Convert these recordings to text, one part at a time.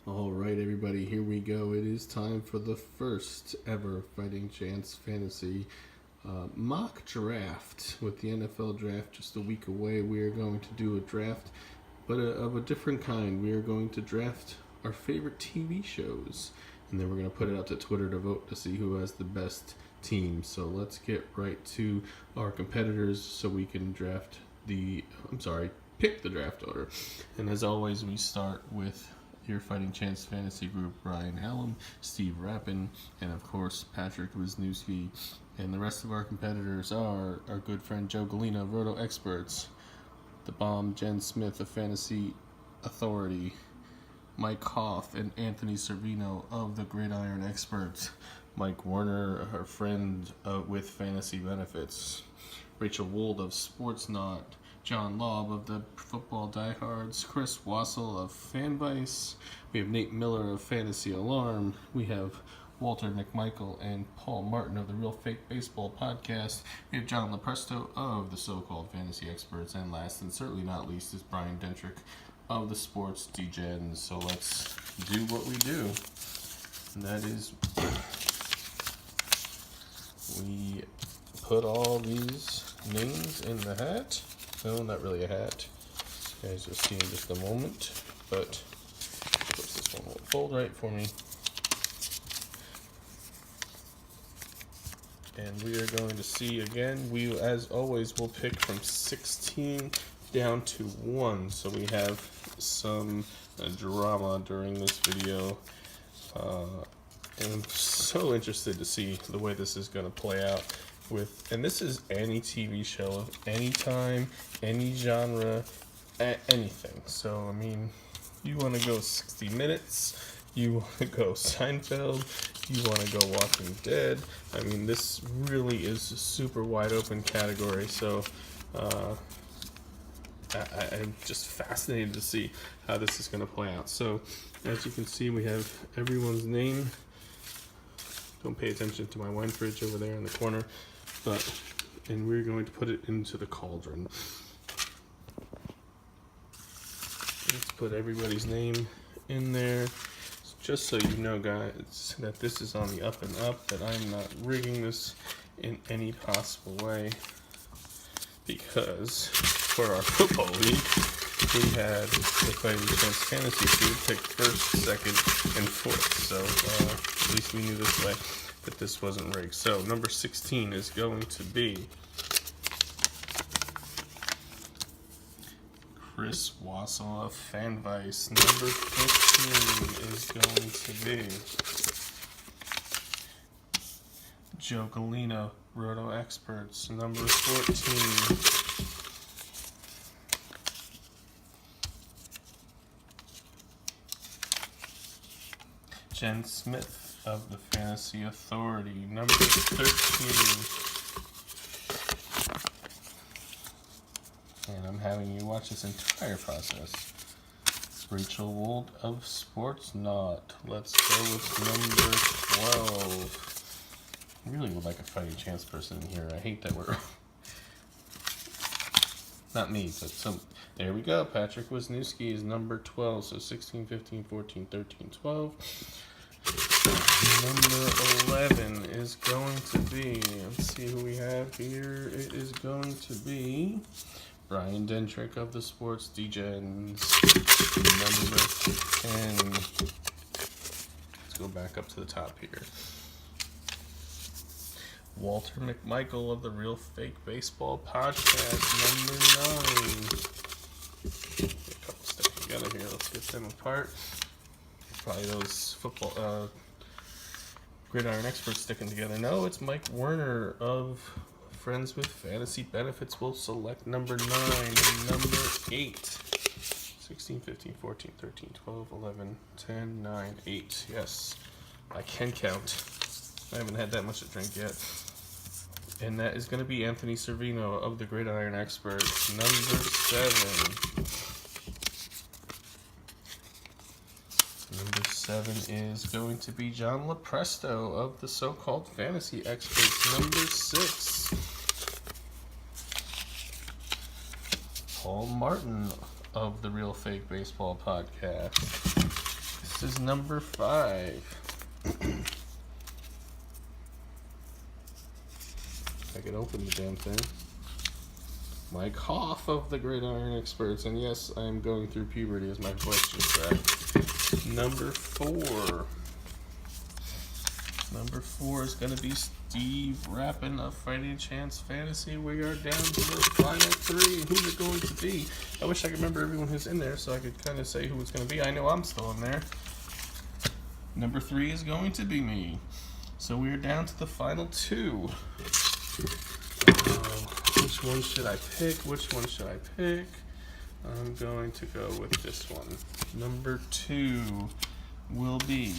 All right, everybody, here we go. It is time for the first ever Fighting Chance Fantasy mock draft. With the NFL draft just a week away, we are going to do a draft, but of a different kind. We are going to draft our favorite TV shows, and then we're going to put it out to Twitter to vote to see who has the best team. So let's get right to our competitors so we can pick the draft order. And as always, we start with your Fighting Chance Fantasy Group, Brian Hallam, Steve Rappin, and of course Patrick Wisniewski. And the rest of our competitors are our good friend Joe Galena, Roto Experts, The Bomb, Jen Smith of Fantasy Authority, Mike Hoff, and Anthony Servino of the Gridiron Experts, Mike Werner, our friend with Fantasy Benefits, Rachel Wold of Sportsnaut, John Laub of the Football Diehards, Chris Wassel of Fanvice, we have Nate Miller of Fantasy Alarm, we have Walter McMichael and Paul Martin of the Real Fake Baseball Podcast, we have John Lepresto of the So-Called Fantasy Experts, and last and certainly not least is Brian Dentrick of the Sports Degens. So let's do what we do, and that is we put all these names in the hat. No, not really a hat. You guys will see in just a moment. But of course this one will fold right for me. And we are going to see again. We, as always, will pick from 16 down to 1. So we have some drama during this video. And I'm so interested to see the way this is going to play out. And this is any TV show of any time, any genre, anything. So, I mean, you want to go 60 Minutes, you want to go Seinfeld, you want to go Walking Dead. I mean, this really is a super wide open category. So, I'm just fascinated to see how this is going to play out. So, as you can see, we have everyone's name. Don't pay attention to my wine fridge over there in the corner. And we're going to put it into the cauldron. Let's put everybody's name in there. Just so you know, guys, that this is on the up and up, that I'm not rigging this in any possible way. Because for our football league, we had the Fighting Chance Fantasy Feud pick first, second, and fourth. So at least we knew this way that this wasn't rigged. So number 16 is going to be Chris Wassel of Fanvice. Number 15 is going to be Joe Galena, Roto Experts. Number 14, Jen Smith of the Fantasy Authority. Number 13, and I'm having you watch this entire process, Rachel Wold of Sportsnaut. Let's go with number 12. I really would like a Fighting Chance person in here. I hate that we're not me, but some. There we go. Patrick Wisniewski is number 12. So 16, 15, 14, 13, 12. Number 11 is going to be, let's see who we have here. It is going to be Brian Dentrick of the Sports Degens. Number 10. Let's go back up to the top here. Walter McMichael of the Real Fake Baseball Podcast. Number 9. Get a couple stuck together here. Let's get them apart. Probably those football Gridiron Experts sticking together. No, it's Mike Werner of Friends with Fantasy Benefits. Will select number 9 and number 8. 16, 15, 14, 13, 12, 11, 10, 9, 8. Yes, I can count. I haven't had that much to drink yet. And that is going to be Anthony Servino of the Gridiron Experts. Number 7. Number 7 is going to be John Lepresto of the So-Called Fantasy Experts. Number 6. Paul Martin of the Real Fake Baseball Podcast. This is number 5. I can open the damn thing. Mike Hoff of the Gridiron Experts. And yes, I am going through puberty as my voice just cracked. Number 4. Number 4 is going to be Steve Rappin of Fighting Chance Fantasy. We are down to the final 3. Who's it going to be? I wish I could remember everyone who's in there so I could kind of say who it's going to be. I know I'm still in there. Number 3 is going to be me. So we are down to the final 2. Which one should I pick? I'm going to go with this one. Number 2 will be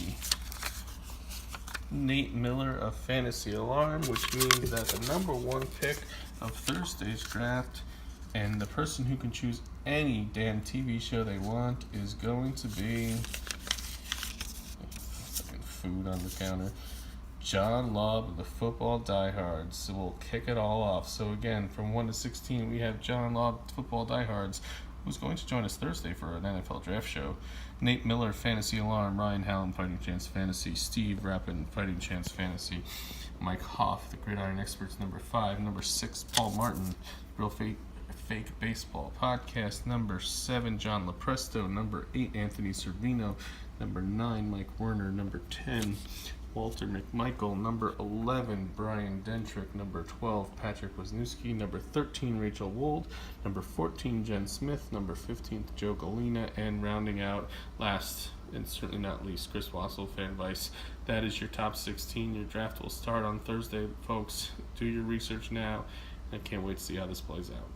Nate Miller of Fantasy Alarm, which means that the number 1 pick of Thursday's draft and the person who can choose any damn TV show they want is going to be food on the counter. John Lobb of the Football Diehards. So we'll kick it all off. So again, from 1 to 16, we have John Lobb, Football Diehards, who's going to join us Thursday for an NFL draft show. Nate Miller, Fantasy Alarm. Ryan Hallam, Fighting Chance Fantasy. Steve Rappin, Fighting Chance Fantasy. Mike Hoff, the Gridiron Experts, number 5. Number 6, Paul Martin, Real Fake Baseball Podcast. Number 7, John Lopresto. Number 8, Anthony Servino. Number 9, Mike Werner. Number 10, Walter McMichael. Number 11, Brian Dentrick. Number 12, Patrick Wisniewski. Number 13, Rachel Wold. Number 14, Jen Smith. Number 15, Joe Galena. And rounding out last and certainly not least, Chris Wassel, Fan Vice. That is your top 16. Your draft will start on Thursday, folks. Do your research now. I can't wait to see how this plays out.